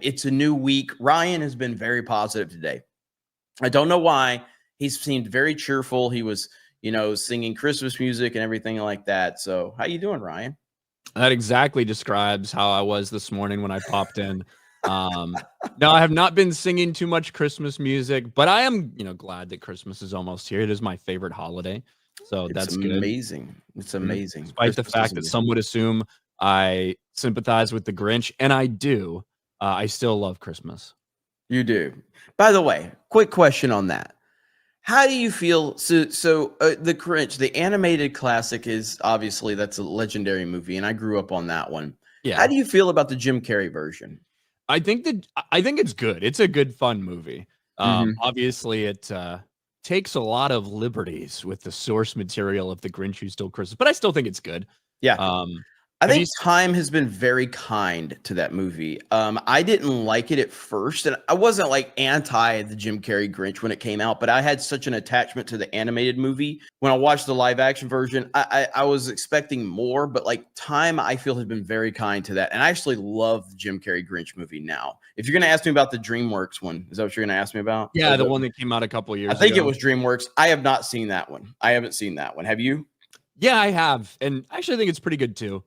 It's a new week. Ryan has been very positive today. I don't know why. He's seemed very cheerful. He was, singing Christmas music and everything like that. So how you doing, Ryan? That exactly describes how I was this morning when I popped in. No, I have not been singing too much Christmas music, but I am, glad that Christmas is almost here. It is my favorite holiday, so It's that's good. amazing. It's amazing. Despite the Christmas is fact that amazing. some would assume I sympathize with the Grinch, and I do, I still love Christmas. You do. By the way, quick question on that. How do you feel? So the Grinch, the animated classic, is obviously that's a legendary movie, and I grew up on that one. Yeah. How do you feel about the Jim Carrey version? I think it's good. It's a good, fun movie. Obviously, it takes a lot of liberties with the source material of The Grinch Who Stole Christmas, but I still think it's good. Yeah. I think time has been very kind to that movie. I didn't like it at first, and I wasn't like anti the Jim Carrey Grinch when it came out, but I had such an attachment to the animated movie. When I watched the live action version, I was expecting more, but like time, I feel has been very kind to that. And I actually love the Jim Carrey Grinch movie now. If you're going to ask me about the DreamWorks one, is that what you're going to ask me about? Yeah, the one that came out a couple of years ago. I think it was DreamWorks. I have not seen that one. I haven't seen that one. Have you? Yeah, I have. And I actually think it's pretty good too.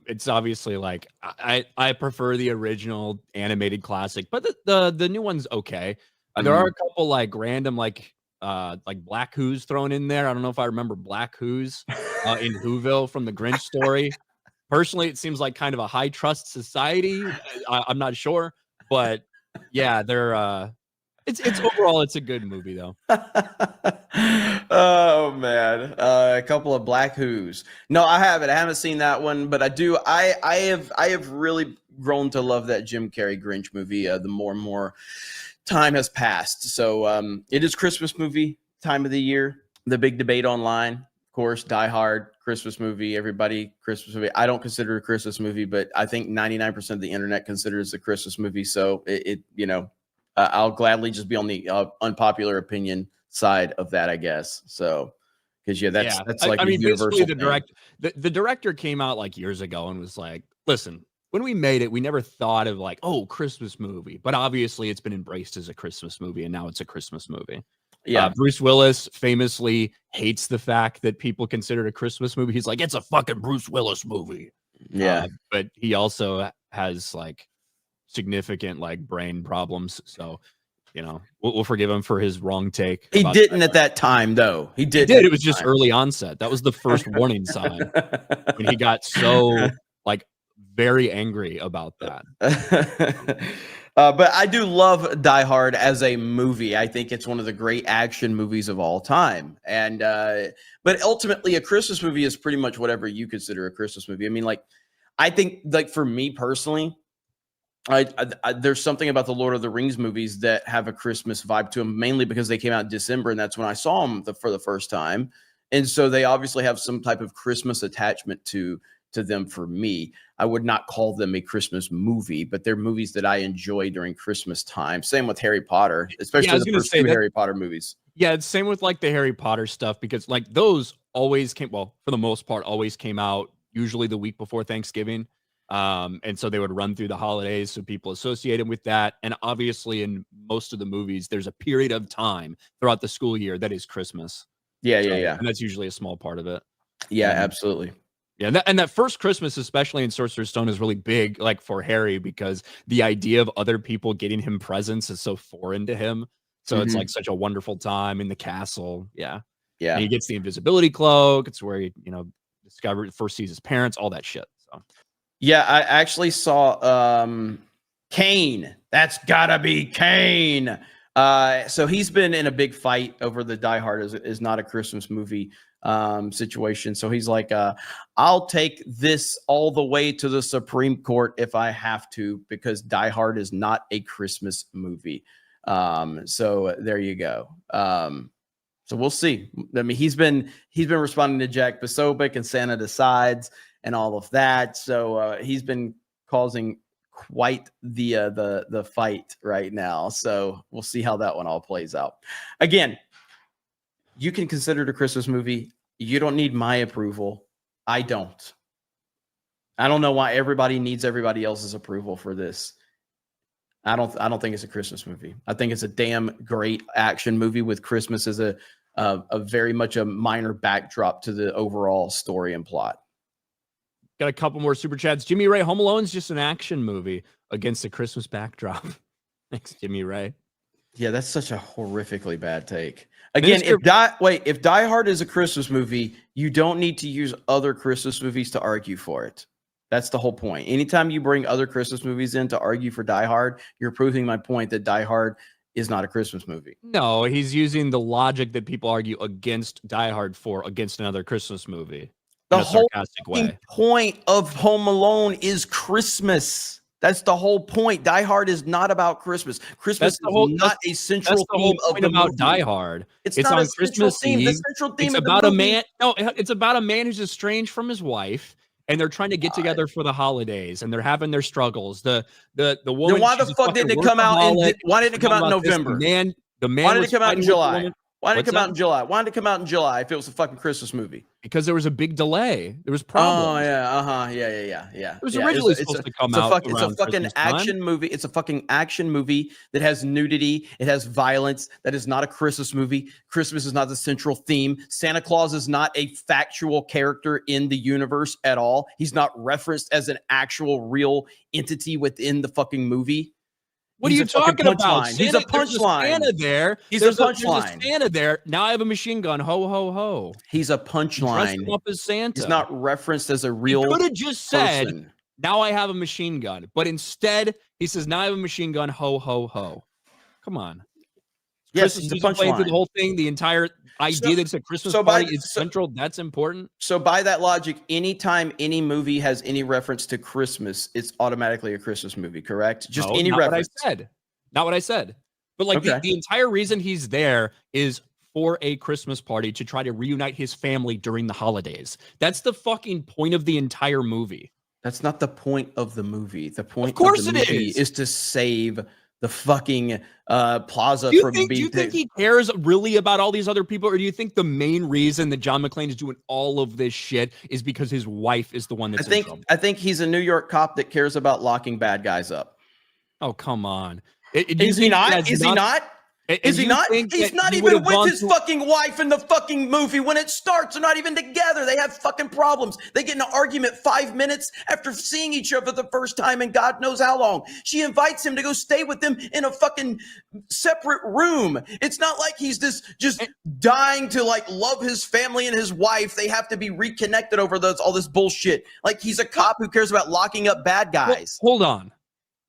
It's obviously like I prefer the original animated classic, but the new one's okay. There are a couple like random like Black Who's thrown in there. I don't know if I remember Black Who's in Whoville from the Grinch story. Personally, it seems like kind of a high trust society. I'm not sure, but yeah, they're it's overall it's a good movie though. Oh man, a couple of Black Who's. No, I haven't seen that one, but I do. I have really grown to love that Jim Carrey Grinch movie. The more and more time has passed, so it is Christmas movie time of the year. The big debate online, of course, Die Hard, Christmas movie. Everybody, Christmas movie. I don't consider it a Christmas movie, but I think 99% of the internet considers it a Christmas movie. So I'll gladly just be on the unpopular opinion side of that, I guess. So, because that's like basically the director came out like years ago and was like, "Listen, when we made it, we never thought of like, oh, Christmas movie, but obviously it's been embraced as a Christmas movie, and now it's a Christmas movie." Yeah, Bruce Willis famously hates the fact that people consider it a Christmas movie. He's like, "It's a fucking Bruce Willis movie." Yeah, but he also has like significant like brain problems, so we'll forgive him for his wrong take. He didn't at that time, though. He did. It was just early onset. That was the first warning sign when he got so like very angry about that. But I do love Die Hard as a movie. I think it's one of the great action movies of all time. And but ultimately, a Christmas movie is pretty much whatever you consider a Christmas movie. I mean, like, I think like for me personally, there's something about the Lord of the Rings movies that have a Christmas vibe to them, mainly because they came out in December, and that's when I saw them for the first time. And so they obviously have some type of Christmas attachment to them. For me, I would not call them a Christmas movie, but they're movies that I enjoy during Christmas time. Same with Harry Potter, especially the first two Harry Potter movies. Yeah, it's same with like the Harry Potter stuff, because like those always came, well, for the most part, always came out usually the week before Thanksgiving. And so they would run through the holidays, so people associated with that. And obviously in most of the movies, there's a period of time throughout the school year that is Christmas. Yeah. And that's usually a small part of it. Yeah, absolutely. Yeah, and that first Christmas, especially in Sorcerer's Stone, is really big, like for Harry, because the idea of other people getting him presents is so foreign to him. So it's like such a wonderful time in the castle. Yeah. And he gets the invisibility cloak. It's where he, first sees his parents, all that shit. So. Yeah, I actually saw Kane. That's gotta be Kane. So he's been in a big fight over the Die Hard is not a Christmas movie situation. So he's like, I'll take this all the way to the Supreme Court if I have to, because Die Hard is not a Christmas movie. So there you go. So we'll see. I mean, he's been responding to Jack Posobiec and Santa Decides and all of that. So he's been causing quite the fight right now. So we'll see how that one all plays out. Again, you can consider it a Christmas movie. You don't need my approval. I don't. I don't know why everybody needs everybody else's approval for this. I don't think it's a Christmas movie. I think it's a damn great action movie with Christmas as a very much a minor backdrop to the overall story and plot. Got a couple more super chats. Jimmy Ray, Home Alone's just an action movie against a Christmas backdrop. Thanks, Jimmy Ray. Yeah, that's such a horrifically bad take. Again, if Die Hard is a Christmas movie, you don't need to use other Christmas movies to argue for it. That's the whole point. Anytime you bring other Christmas movies in to argue for Die Hard, you're proving my point that Die Hard is not a Christmas movie. No, he's using the logic that people argue against Die Hard for against another Christmas movie. The whole point of Home Alone is Christmas. That's the whole point. Die Hard is not about Christmas. Christmas is not a central theme of the movie. Die Hard. It's not on Christmas theme. The central theme it's about a man. No, it's about a man who's estranged from his wife, and they're trying to get together for the holidays, and they're having their struggles. The woman. Then why the fuck didn't it come out in? Why didn't it come out in November? The man. Why did it come out in July? Why did it come out in July? Why did it come out in July if it was a fucking Christmas movie? Because there was a big delay. There was problems. Oh yeah, yeah. It was originally supposed to come out. It's a fucking action movie. It's a fucking action movie that has nudity. It has violence. That is not a Christmas movie. Christmas is not the central theme. Santa Claus is not a factual character in the universe at all. He's not referenced as an actual real entity within the fucking movie. What are you talking about? He's a punchline. Santa there. He's a punchline. Santa there. Now I have a machine gun. Ho, ho, ho. He's a punchline. Dressed him up as Santa. He's not referenced as a real person. He could have just said, now I have a machine gun. But instead, he says, now I have a machine gun. Ho, ho, ho. Come on. Yes, he's a punchline. Through the whole thing, the entire idea that it's a Christmas party is central. That's important. So by that logic, anytime any movie has any reference to Christmas, it's automatically a Christmas movie, correct? Just any reference. Not what I said. But like the entire reason he's there is for a Christmas party to try to reunite his family during the holidays. That's the fucking point of the entire movie. That's not the point of the movie. The point of the movie is to save the fucking plaza from being. Do you think he cares really about all these other people, or do you think the main reason that John McClane is doing all of this shit is because his wife is the one that's in trouble? I think he's a New York cop that cares about locking bad guys up. Oh, come on. Is he not? Is he not? Is he not? He's not even with his fucking wife in the fucking movie. When it starts, they're not even together. They have fucking problems. They get in an argument 5 minutes after seeing each other the first time in God knows how long. She invites him to go stay with them in a fucking separate room. It's not like he's just dying to like love his family and his wife. They have to be reconnected over all this bullshit. Like he's a cop who cares about locking up bad guys. Well, hold on.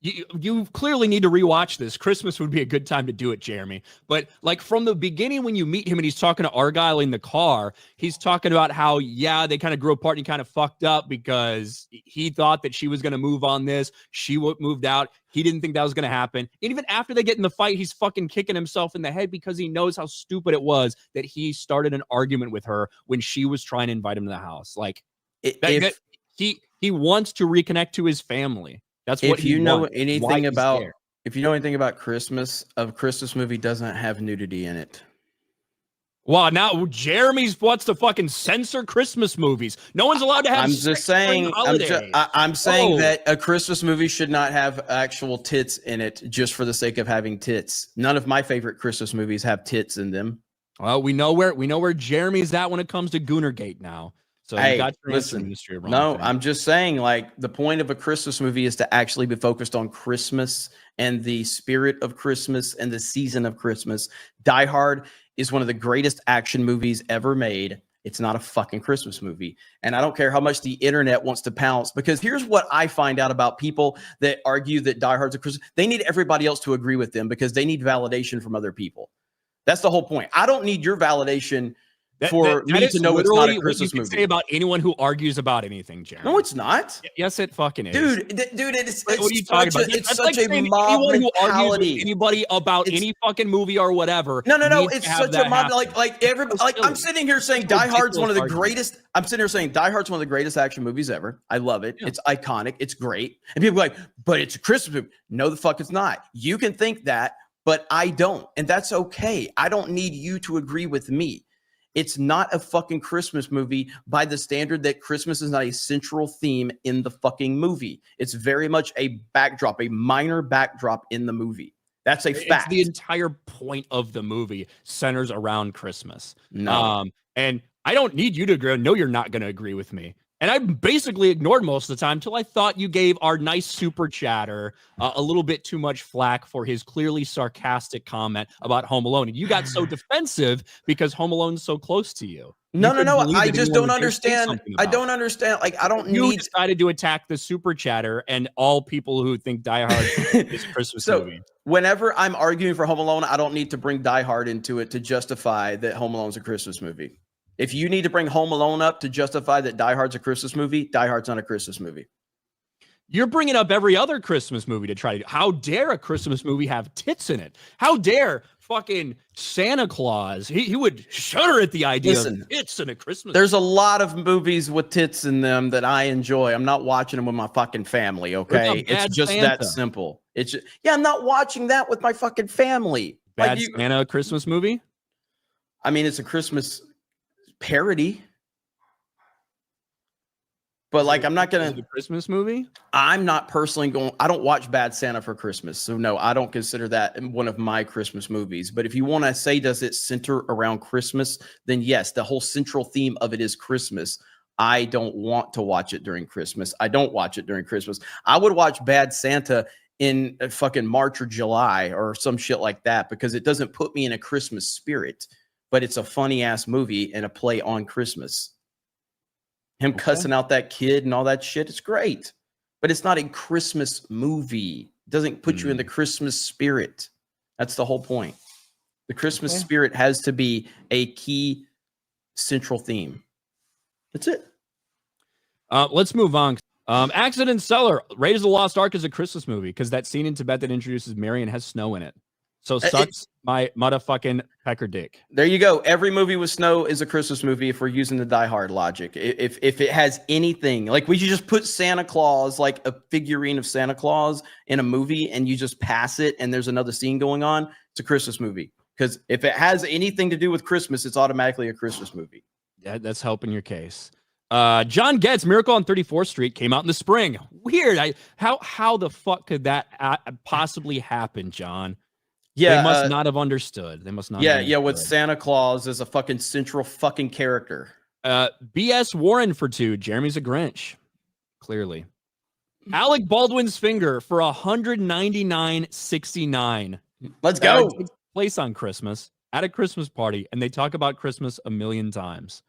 You clearly need to rewatch this. Christmas would be a good time to do it, Jeremy. But like from the beginning, when you meet him and he's talking to Argyle in the car, he's talking about how, yeah, they kind of grew apart and he kind of fucked up because he thought that she was going to move on this. She moved out. He didn't think that was going to happen. And even after they get in the fight, he's fucking kicking himself in the head because he knows how stupid it was that he started an argument with her when she was trying to invite him to the house. Like he wants to reconnect to his family. That's what if you know anything about Christmas, a Christmas movie doesn't have nudity in it. Wow, now Jeremy wants to fucking censor Christmas movies. No one's allowed to have. I'm just saying. I'm saying that a Christmas movie should not have actual tits in it just for the sake of having tits. None of my favorite Christmas movies have tits in them. Well, we know where Jeremy's at when it comes to Goonergate now. So hey, listen, no, I'm just saying, like, the point of a Christmas movie is to actually be focused on Christmas and the spirit of Christmas and the season of Christmas. Die Hard is one of the greatest action movies ever made. It's not a fucking Christmas movie. And I don't care how much the internet wants to pounce, because here's what I find out about people that argue that Die Hard's a Christmas. They need everybody else to agree with them because they need validation from other people. That's the whole point. I don't need your validation for me to know it's not a Christmas movie. Say about anyone who argues about anything, Jeremy. No, it's not. Yes, it fucking is, dude. It's what are you talking about? It's such a mob mentality. Anybody about any fucking movie or whatever? No. It's such a mob. Like everybody. Like I'm sitting here saying Die Hard's one of the greatest. I'm sitting here saying Die Hard's one of the greatest action movies ever. I love it. Yeah. It's iconic. It's great. And people are like, but it's a Christmas movie. No, the fuck it's not. You can think that, but I don't, and that's okay. I don't need you to agree with me. It's not a fucking Christmas movie by the standard that Christmas is not a central theme in the fucking movie. It's very much a backdrop, a minor backdrop in the movie. That's a fact. It's the entire point of the movie centers around Christmas. No. And I don't need you to agree. No, you're not going to agree with me. And I basically ignored most of the time until I thought you gave our nice super chatter a little bit too much flack for his clearly sarcastic comment about Home Alone. And you got so defensive because Home Alone's so close to you. No. I just don't understand. I don't understand. Like, I don't You need. decided to attack the super chatter and all people who think Die Hard is a Christmas movie. Whenever I'm arguing for Home Alone, I don't need to bring Die Hard into it to justify that Home Alone's a Christmas movie. If you need to bring Home Alone up to justify that Die Hard's a Christmas movie, Die Hard's not a Christmas movie. You're bringing up every other Christmas movie to try to. How dare a Christmas movie have tits in it? How dare fucking Santa Claus? He would shudder at the idea of tits in a Christmas. There's a lot of movies with tits in them that I enjoy. I'm not watching them with my fucking family. Okay, it's just Santa. That simple. It's just, yeah, I'm not watching that with my fucking family. Bad Santa, a Christmas movie? I mean, it's a Christmas parody. But like, I'm not gonna the Christmas movie. I'm not personally going. I don't watch Bad Santa for Christmas, so no, I don't consider that one of my Christmas movies. But if you want to say, does it center around Christmas? Then yes, the whole central theme of it is Christmas. I don't want to watch it during Christmas. I don't watch it during Christmas. I would watch Bad Santa in fucking March or July or some shit like that because it doesn't put me in a Christmas spirit. But it's a funny ass movie and a play on Christmas. Him cussing out that kid and all that shit. It's great, but it's not a Christmas movie. It doesn't put you in the Christmas spirit. That's the whole point. The Christmas spirit has to be a key central theme. That's it. Let's move on. Accident Cellar, Raiders of the Lost Ark is a Christmas movie because that scene in Tibet that introduces Marion has snow in it. So sucks my motherfucking pecker dick. There you go. Every movie with snow is a Christmas movie if we're using the Die Hard logic. If it has anything, like we should just put Santa Claus, like a figurine of Santa Claus in a movie and you just pass it and there's another scene going on, it's a Christmas movie. Because if it has anything to do with Christmas, it's automatically a Christmas movie. Yeah, that's helping your case. John Getz, Miracle on 34th Street came out in the spring. Weird. How the fuck could that possibly happen, John? Yeah, they must not have understood. They must not. Yeah, with Santa Claus as a fucking central fucking character. B.S. Warren for 2. Jeremy's a Grinch. Clearly. Alec Baldwin's Finger for $199.69. Let's go. Takes place on Christmas at a Christmas party, and they talk about Christmas a million times.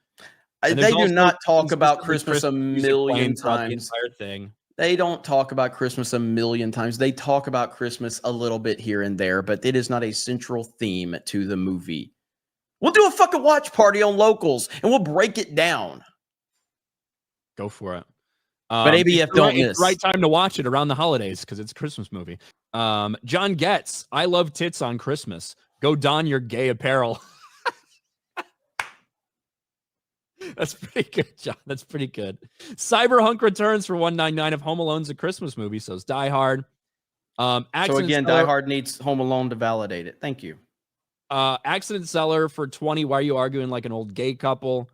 They do not talk about Christmas a million times. The entire thing. They don't talk about Christmas a million times. They talk about Christmas a little bit here and there, but it is not a central theme to the movie. We'll do a fucking watch party on Locals, and we'll break it down. Go for it. But ABF don't miss. It's the right time to watch it around the holidays because it's a Christmas movie. John Getz, I love tits on Christmas. Go don your gay apparel. That's pretty good, John. That's pretty good. Cyberhunk returns for $199. If Home Alone's a Christmas movie, so it's Die Hard. So again, Die Hard needs Home Alone to validate it. Thank you. Accident Seller for $20. Why are you arguing like an old gay couple?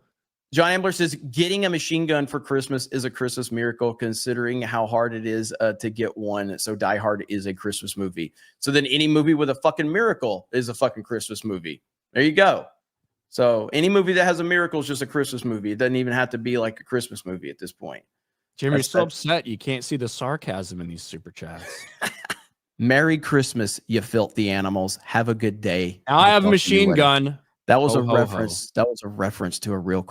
John Ambler says getting a machine gun for Christmas is a Christmas miracle, considering how hard it is to get one. So Die Hard is a Christmas movie. So then any movie with a fucking miracle is a fucking Christmas movie. There you go. So any movie that has a miracle is just a Christmas movie. It doesn't even have to be like a Christmas movie at this point. Jeremy, you're so upset you can't see the sarcasm in these super chats. Merry Christmas, you filthy animals. Have a good day. Now I have a machine gun. That was a reference. That was a reference to a real